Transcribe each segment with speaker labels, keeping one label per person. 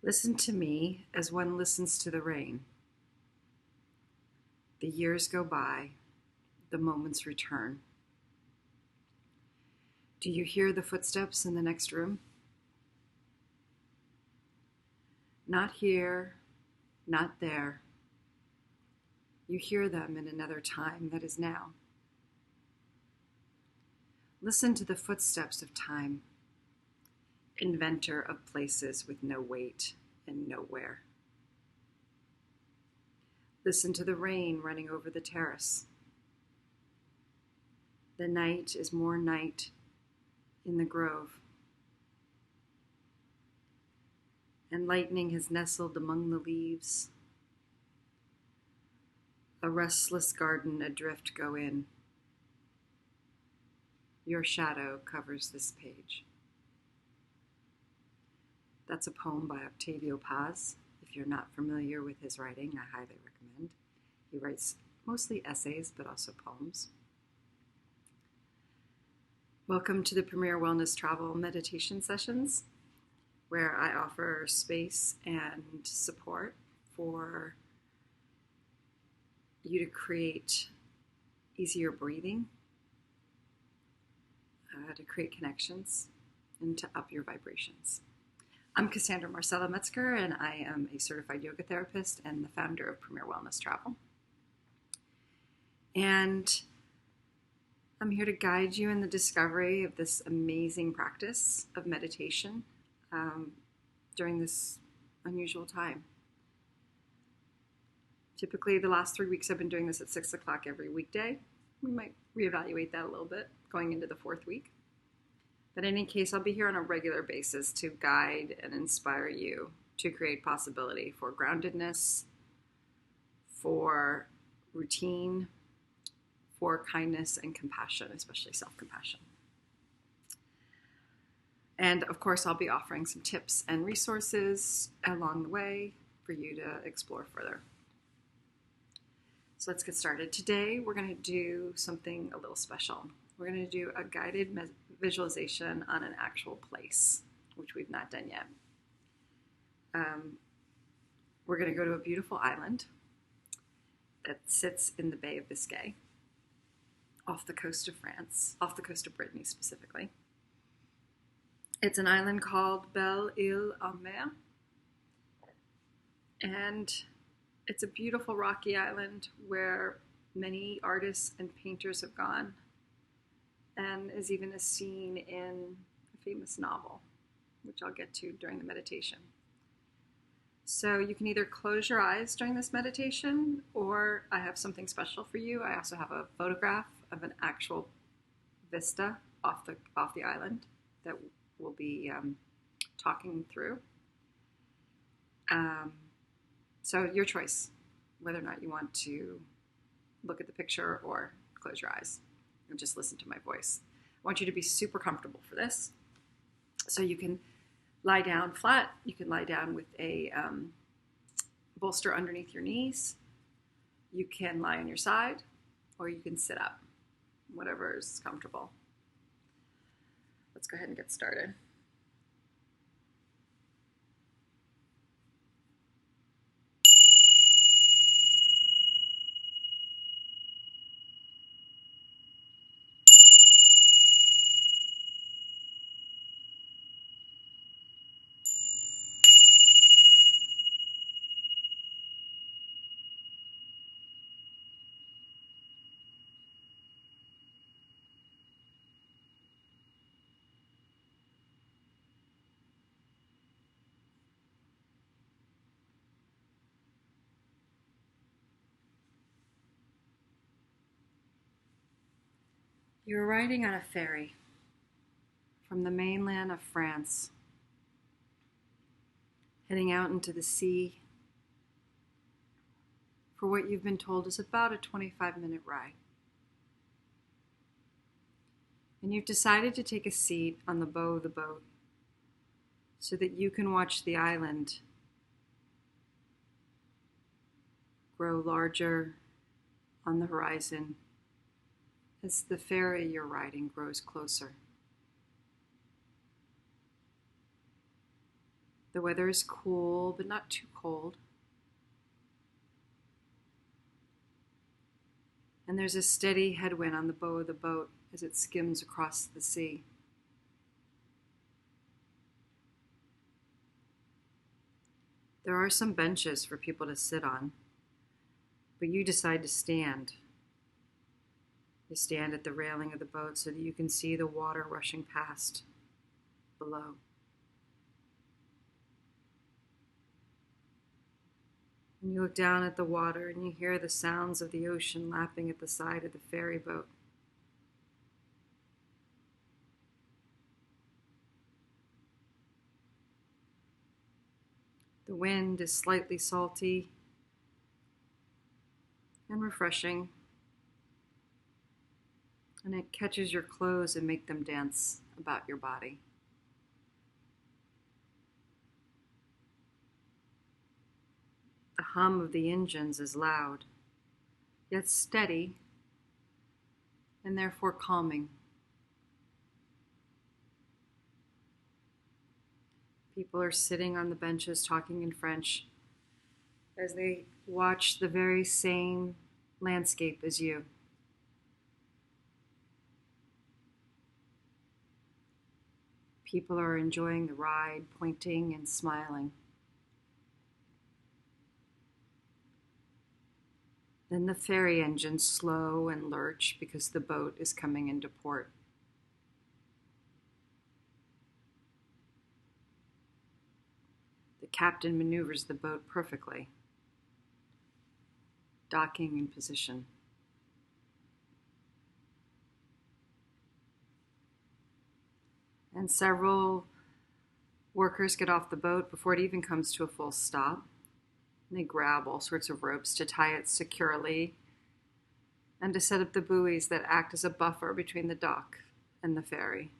Speaker 1: Listen to me as one listens to the rain. The years go by, the moments return. Do you hear the footsteps in the next room? Not here, not there. You hear them in another time that is now. Listen to the footsteps of time, inventor of places with no weight and nowhere. Listen to the rain running over the terrace. The night is more night in the grove, and lightning has nestled among the leaves. A restless garden adrift-go in. Your shadow covers this page. That's a poem by Octavio Paz. If you're not familiar with his writing, I highly recommend. He writes mostly essays, but also poems. Welcome to the Premier Wellness Travel Meditation Sessions, where I offer space and support for you to create easier breathing, to create connections, and to up your vibrations. I'm Cassandra Marcella Metzger, and I am a certified yoga therapist and the founder of Premier Wellness Travel. And I'm here to guide you in the discovery of this amazing practice of meditation during this unusual time. Typically, the last 3 weeks I've been doing this at 6 o'clock every weekday. We might reevaluate that a little bit going into the 4th week. But in any case, I'll be here on a regular basis to guide and inspire you to create possibility for groundedness, for routine, for kindness and compassion, especially self-compassion. And of course, I'll be offering some tips and resources along the way for you to explore further. So let's get started. Today, we're going to do something a little special. We're going to do a guided visualization on an actual place, which we've not done yet. We're going to go to a beautiful island that sits in the Bay of Biscay, off the coast of France, off the coast of Brittany specifically. It's an island called Belle-Île-en-Mer, and it's a beautiful rocky island where many artists and painters have gone, and is even a scene in a famous novel, which I'll get to during the meditation. So you can either close your eyes during this meditation, or I have something special for you. I also have a photograph of an actual vista off the island that we'll be talking through. So your choice, whether or not you want to look at the picture or close your eyes and just listen to my voice. I want you to be super comfortable for this. So you can lie down flat. You can lie down with a bolster underneath your knees. You can lie on your side, or you can sit up, whatever is comfortable. Let's go ahead and get started. You're riding on a ferry from the mainland of France, heading out into the sea for what you've been told is about a 25-minute ride. And you've decided to take a seat on the bow of the boat so that you can watch the island grow larger on the horizon as the ferry you're riding grows closer. The weather is cool, but not too cold. And there's a steady headwind on the bow of the boat as it skims across the sea. There are some benches for people to sit on, but you decide to stand. You stand at the railing of the boat so that you can see the water rushing past below. And you look down at the water and you hear the sounds of the ocean lapping at the side of the ferry boat. The wind is slightly salty and refreshing, and it catches your clothes and makes them dance about your body. The hum of the engines is loud, yet steady, and therefore calming. People are sitting on the benches talking in French as they watch the very same landscape as you. People are enjoying the ride, pointing and smiling. Then the ferry engines slow and lurch because the boat is coming into port. The captain maneuvers the boat perfectly, docking in position. And several workers get off the boat before it even comes to a full stop. And they grab all sorts of ropes to tie it securely and to set up the buoys that act as a buffer between the dock and the ferry.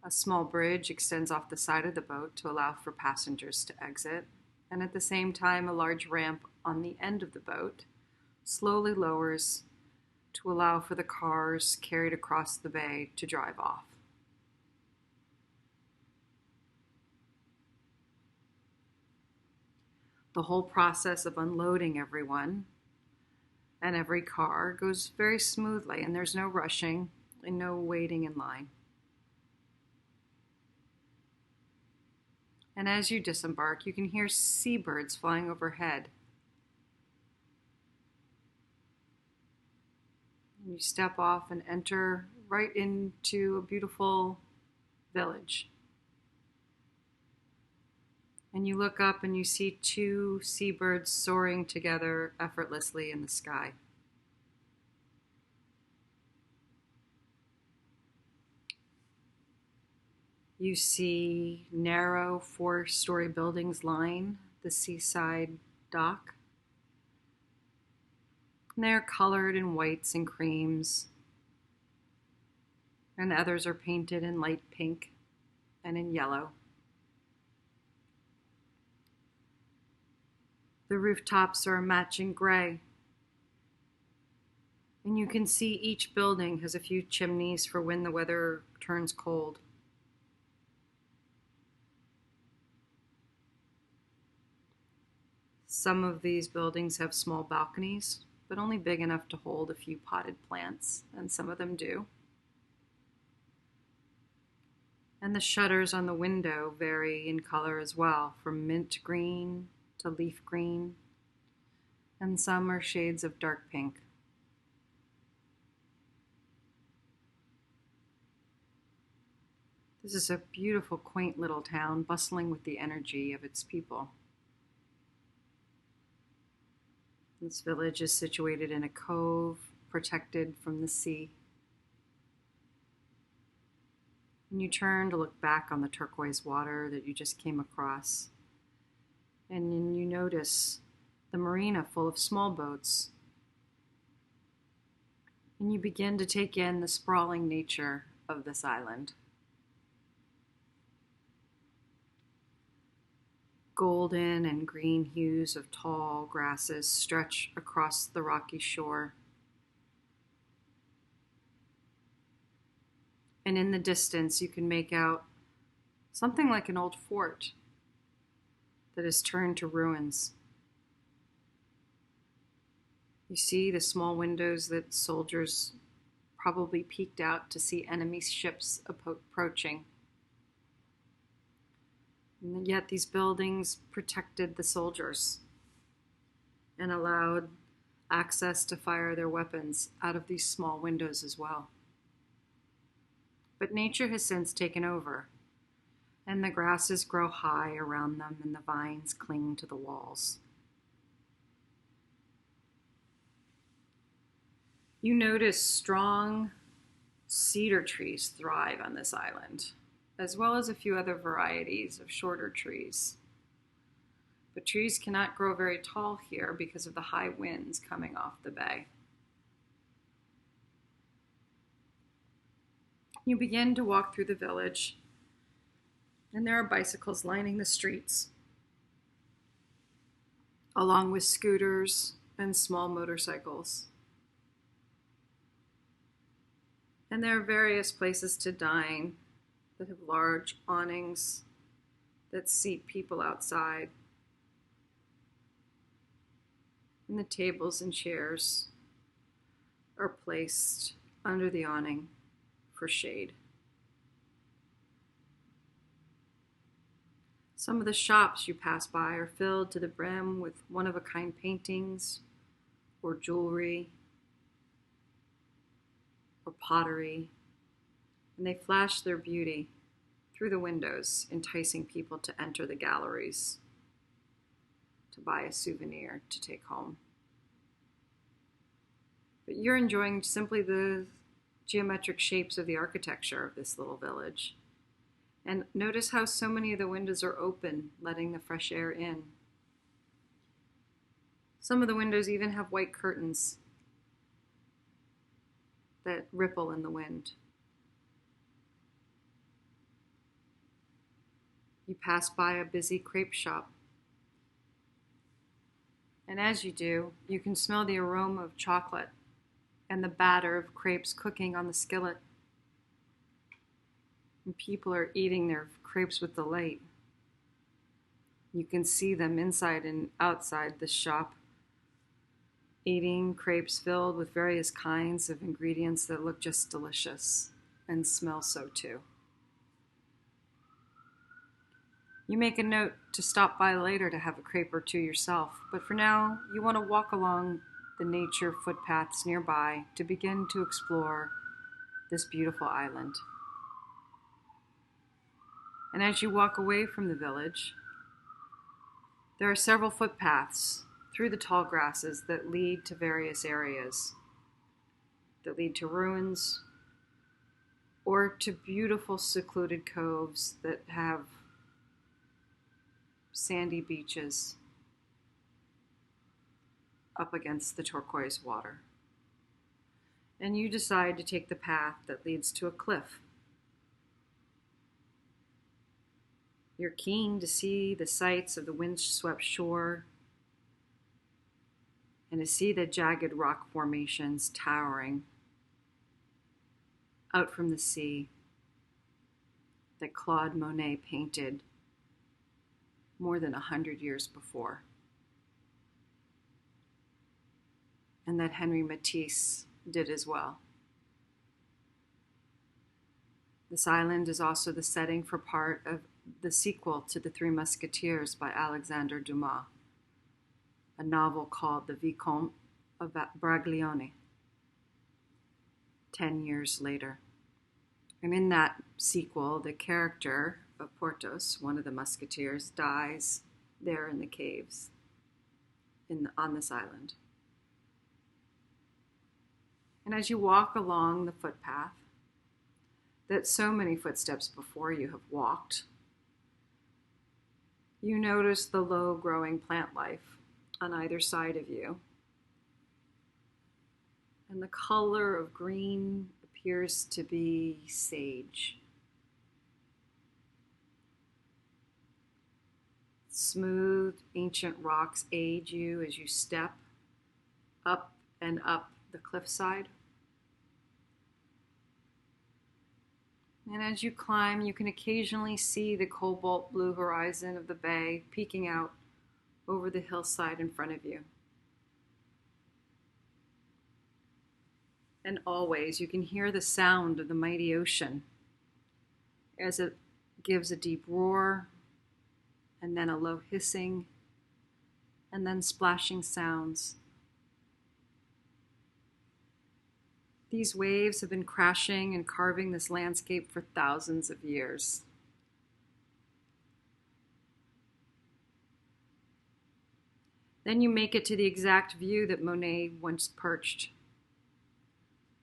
Speaker 1: A small bridge extends off the side of the boat to allow for passengers to exit, and at the same time, a large ramp on the end of the boat slowly lowers to allow for the cars carried across the bay to drive off. The whole process of unloading everyone and every car goes very smoothly, and there's no rushing and no waiting in line. And as you disembark, you can hear seabirds flying overhead. And you step off and enter right into a beautiful village. And you look up and you see two seabirds soaring together effortlessly in the sky. You see narrow 4-story buildings line the seaside dock. And they're colored in whites and creams, and others are painted in light pink and in yellow. The rooftops are a matching gray, and you can see each building has a few chimneys for when the weather turns cold. Some of these buildings have small balconies, but only big enough to hold a few potted plants, and some of them do. And the shutters on the window vary in color as well, from mint green to leaf green, and some are shades of dark pink. This is a beautiful, quaint little town, bustling with the energy of its people. This village is situated in a cove, protected from the sea. And you turn to look back on the turquoise water that you just came across, and then you notice the marina full of small boats. And you begin to take in the sprawling nature of this island. Golden and green hues of tall grasses stretch across the rocky shore. And in the distance, you can make out something like an old fort that has turned to ruins. You see the small windows that soldiers probably peeked out to see enemy ships approaching. And yet these buildings protected the soldiers and allowed access to fire their weapons out of these small windows as well. But nature has since taken over, and the grasses grow high around them and the vines cling to the walls. You notice strong cedar trees thrive on this island, as well as a few other varieties of shorter trees. But trees cannot grow very tall here because of the high winds coming off the bay. You begin to walk through the village, and there are bicycles lining the streets, along with scooters and small motorcycles. And there are various places to dine that have large awnings that seat people outside. And the tables and chairs are placed under the awning for shade. Some of the shops you pass by are filled to the brim with one-of-a-kind paintings or jewelry or pottery, and they flash their beauty through the windows, enticing people to enter the galleries to buy a souvenir to take home. But you're enjoying simply the geometric shapes of the architecture of this little village. And notice how so many of the windows are open, letting the fresh air in. Some of the windows even have white curtains that ripple in the wind. You pass by a busy crepe shop. And as you do, you can smell the aroma of chocolate and the batter of crepes cooking on the skillet. And people are eating their crepes with delight. You can see them inside and outside the shop, eating crepes filled with various kinds of ingredients that look just delicious and smell so too. You make a note to stop by later to have a crepe or two yourself, but for now, you want to walk along the nature footpaths nearby to begin to explore this beautiful island. And as you walk away from the village, there are several footpaths through the tall grasses that lead to various areas, that lead to ruins, or to beautiful secluded coves that have sandy beaches up against the turquoise water. And you decide to take the path that leads to a cliff. You're keen to see the sights of the windswept shore and to see the jagged rock formations towering out from the sea that Claude Monet painted more than 100 years before, and that Henri Matisse did as well. This island is also the setting for part of the sequel to The Three Musketeers by Alexandre Dumas, a novel called The Vicomte of Braglione, 10 years later. And in that sequel, the character of Porthos, one of the musketeers, dies there in the caves on this island. And as you walk along the footpath that so many footsteps before you have walked, you notice the low-growing plant life on either side of you. And the color of green appears to be sage. Smooth, ancient rocks aid you as you step up and up the cliffside. And as you climb, you can occasionally see the cobalt blue horizon of the bay peeking out over the hillside in front of you. And always you can hear the sound of the mighty ocean as it gives a deep roar, and then a low hissing, and then splashing sounds. These waves have been crashing and carving this landscape for thousands of years. Then you make it to the exact view that Monet once perched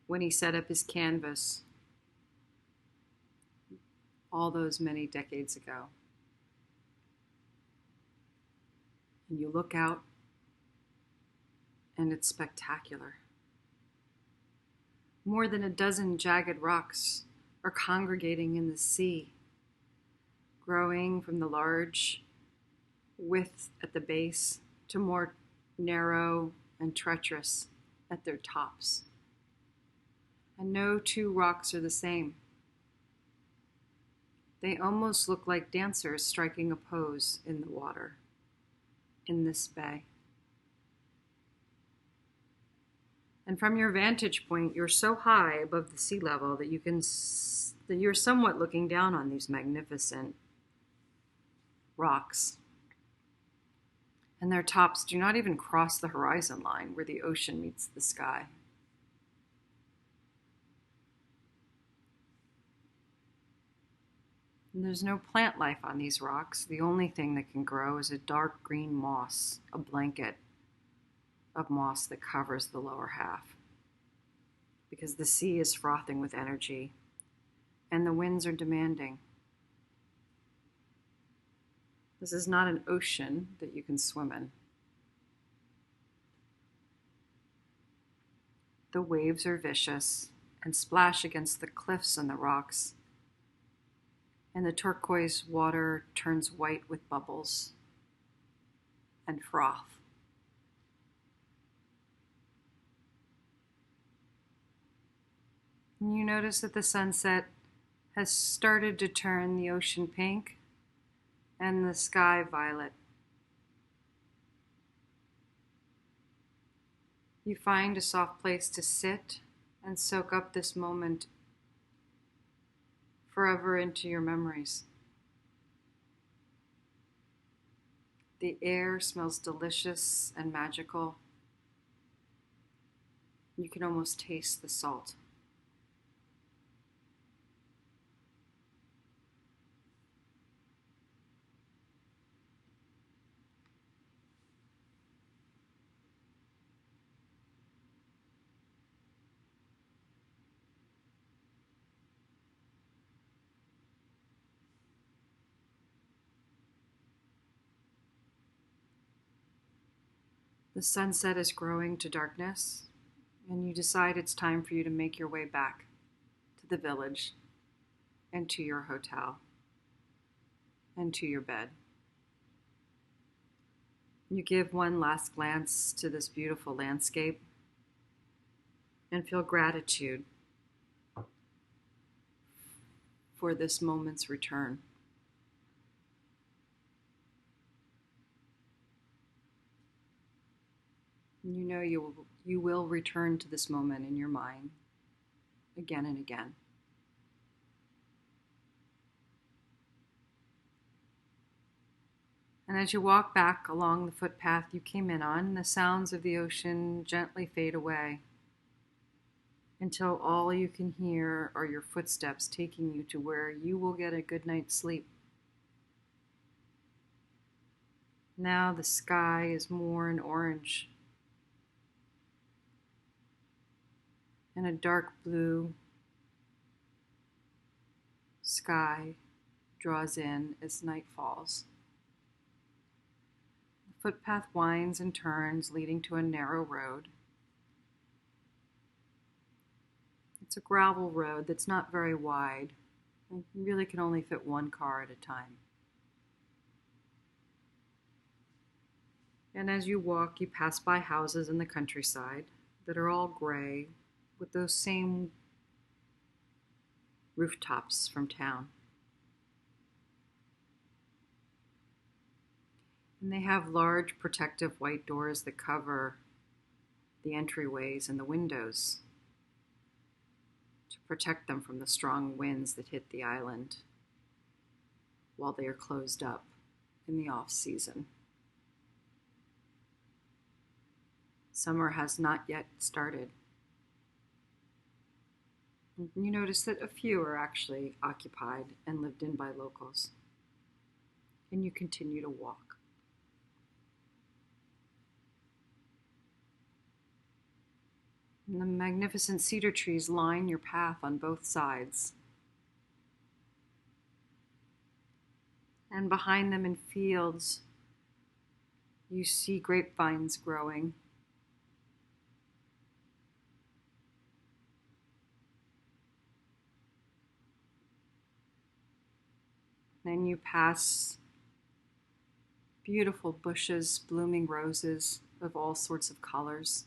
Speaker 1: when he set up his canvas all those many decades ago. And you look out, and it's spectacular. More than a dozen jagged rocks are congregating in the sea, growing from the large width at the base to more narrow and treacherous at their tops. And no two rocks are the same. They almost look like dancers striking a pose in the water in this bay. And from your vantage point, you're so high above the sea level that you're somewhat looking down on these magnificent rocks. And their tops do not even cross the horizon line where the ocean meets the sky. And there's no plant life on these rocks. The only thing that can grow is a dark green moss, a blanket of moss that covers the lower half. Because the sea is frothing with energy, and the winds are demanding. This is not an ocean that you can swim in. The waves are vicious and splash against the cliffs and the rocks, and the turquoise water turns white with bubbles and froth. And you notice that the sunset has started to turn the ocean pink and the sky violet. You find a soft place to sit and soak up this moment forever into your memories. The air smells delicious and magical. You can almost taste the salt. The sunset is growing to darkness, and you decide it's time for you to make your way back to the village and to your hotel and to your bed. You give one last glance to this beautiful landscape and feel gratitude for this moment's return. You know you will return to this moment in your mind again and again. And as you walk back along the footpath you came in on, the sounds of the ocean gently fade away until all you can hear are your footsteps taking you to where you will get a good night's sleep. Now the sky is more an orange, and a dark blue sky draws in as night falls. The footpath winds and turns, leading to a narrow road. It's a gravel road that's not very wide. You really can only fit one car at a time. And as you walk, you pass by houses in the countryside that are all gray, with those same rooftops from town. And they have large protective white doors that cover the entryways and the windows to protect them from the strong winds that hit the island while they are closed up in the off-season. Summer has not yet started. You notice that a few are actually occupied and lived in by locals. And you continue to walk. And the magnificent cedar trees line your path on both sides. And behind them in fields, you see grapevines growing. Then you pass beautiful bushes, blooming roses of all sorts of colors.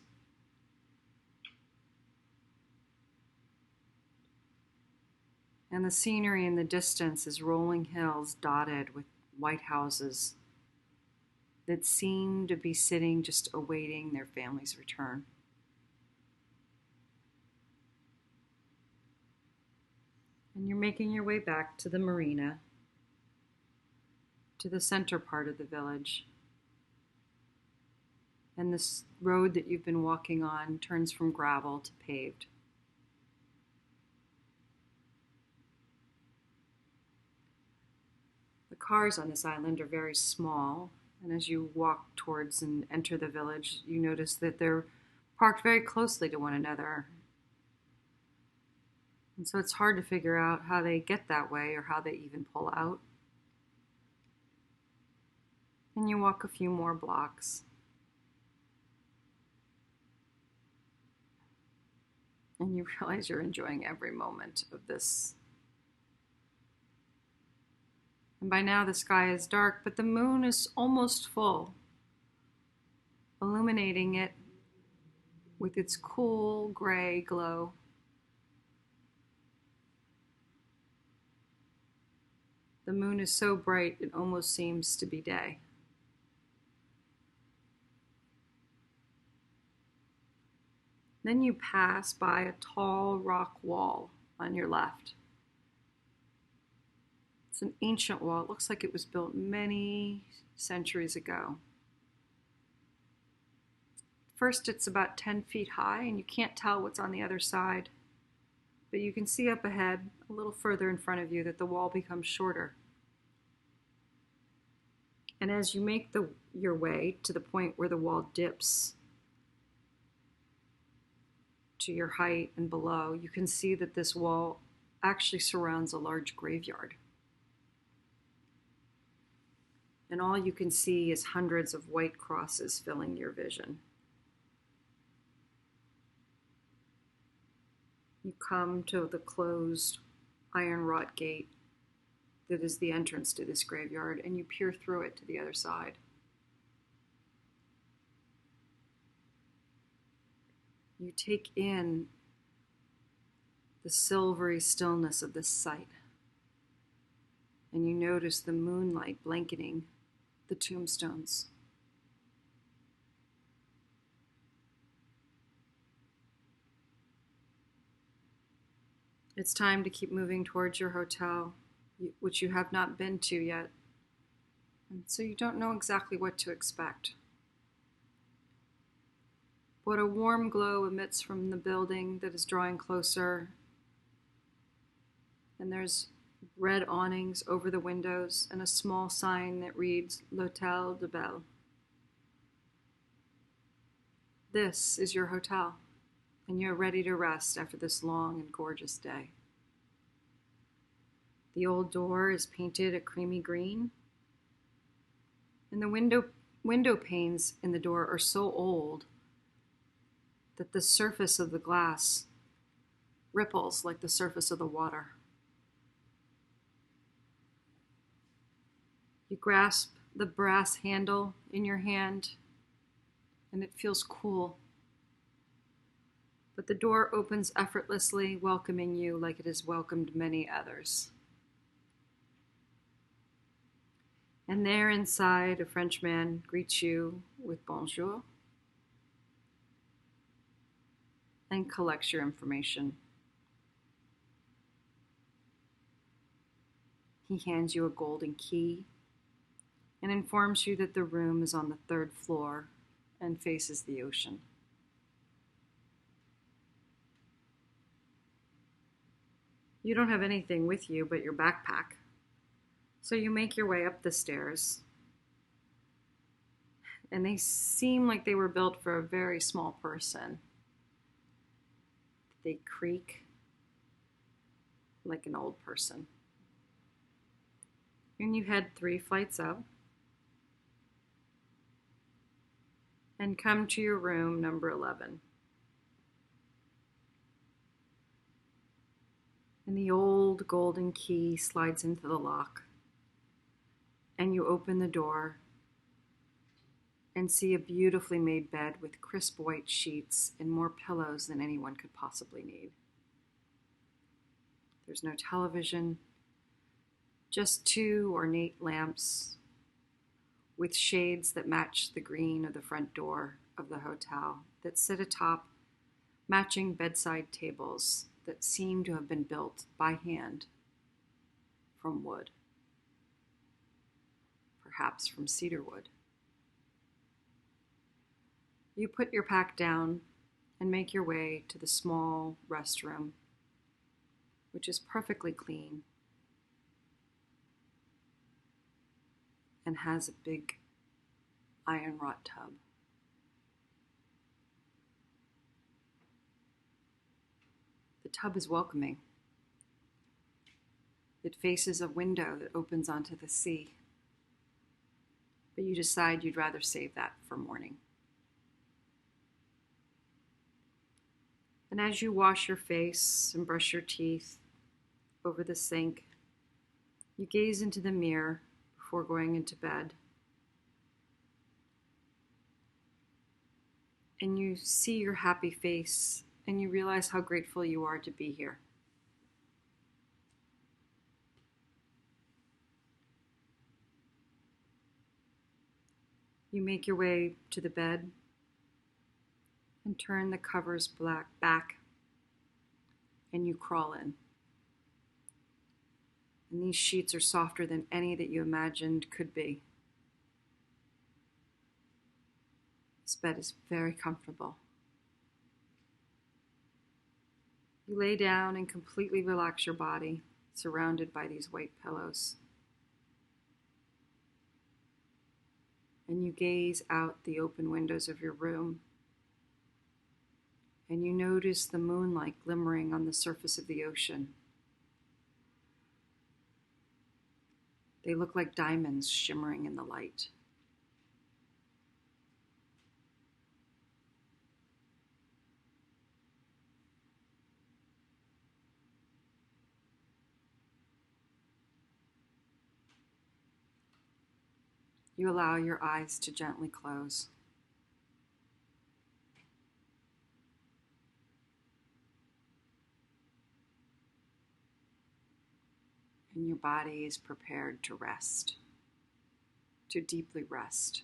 Speaker 1: And the scenery in the distance is rolling hills dotted with white houses that seem to be sitting just awaiting their family's return. And you're making your way back to the marina, to the center part of the village. And this road that you've been walking on turns from gravel to paved. The cars on this island are very small, and as you walk towards and enter the village, you notice that they're parked very closely to one another. And so it's hard to figure out how they get that way or how they even pull out. And you walk a few more blocks. And you realize you're enjoying every moment of this. And by now the sky is dark, but the moon is almost full, illuminating it with its cool gray glow. The moon is so bright it almost seems to be day. Then you pass by a tall rock wall on your left. It's an ancient wall. It looks like it was built many centuries ago. First, it's about 10 feet high, and you can't tell what's on the other side. But you can see up ahead, a little further in front of you, that the wall becomes shorter. And as you make your way to the point where the wall dips to your height and below, you can see that this wall actually surrounds a large graveyard. And all you can see is hundreds of white crosses filling your vision. You come to the closed iron wrought gate that is the entrance to this graveyard, and you peer through it to the other side. You take in the silvery stillness of this site, and you notice the moonlight blanketing the tombstones. It's time to keep moving towards your hotel, which you have not been to yet, and so you don't know exactly what to expect. But a warm glow emits from the building that is drawing closer, and there's red awnings over the windows and a small sign that reads L'Hôtel de Belle. This is your hotel, and you're ready to rest after this long and gorgeous day. The old door is painted a creamy green, and the window panes in the door are so old that the surface of the glass ripples like the surface of the water. You grasp the brass handle in your hand, and it feels cool. but the door opens effortlessly, welcoming you like it has welcomed many others. And there inside, a Frenchman greets you with bonjour and collects your information. He hands you a golden key and informs you that the room is on the 3rd floor and faces the ocean. You don't have anything with you but your backpack, so you make your way up the stairs, and they seem like they were built for a very small person. They creak like an old person. And you head 3 flights up and come to your room number 11. And the old golden key slides into the lock, and you open the door and see a beautifully made bed with crisp white sheets and more pillows than anyone could possibly need. There's no television, just 2 ornate lamps with shades that match the green of the front door of the hotel that sit atop matching bedside tables that seem to have been built by hand from wood, perhaps from cedar wood. You put your pack down and make your way to the small restroom, which is perfectly clean and has a big iron wrought tub. The tub is welcoming. It faces a window that opens onto the sea, but you decide you'd rather save that for morning. And as you wash your face and brush your teeth over the sink, you gaze into the mirror before going into bed. And you see your happy face, and you realize how grateful you are to be here. You make your way to the bed and turn the covers back, and you crawl in. And these sheets are softer than any that you imagined could be. This bed is very comfortable. You lay down and completely relax your body, surrounded by these white pillows. And you gaze out the open windows of your room, and you notice the moonlight glimmering on the surface of the ocean. They look like diamonds shimmering in the light. You allow your eyes to gently close. And your body is prepared to rest, to deeply rest,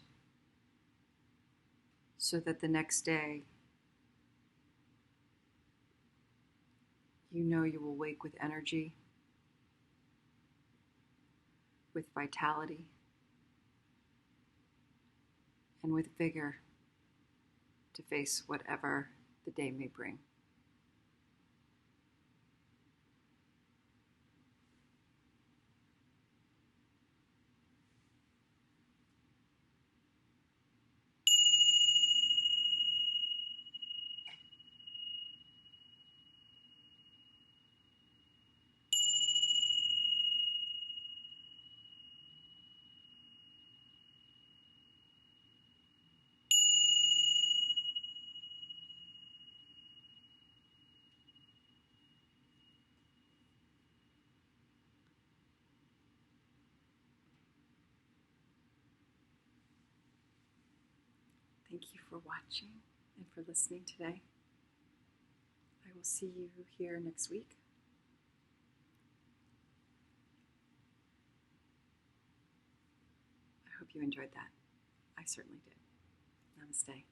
Speaker 1: so that the next day you know you will wake with energy, with vitality, and with vigor to face whatever the day may bring. Thank you for watching and for listening today. I will see you here next week. I hope you enjoyed that. I certainly did. Namaste.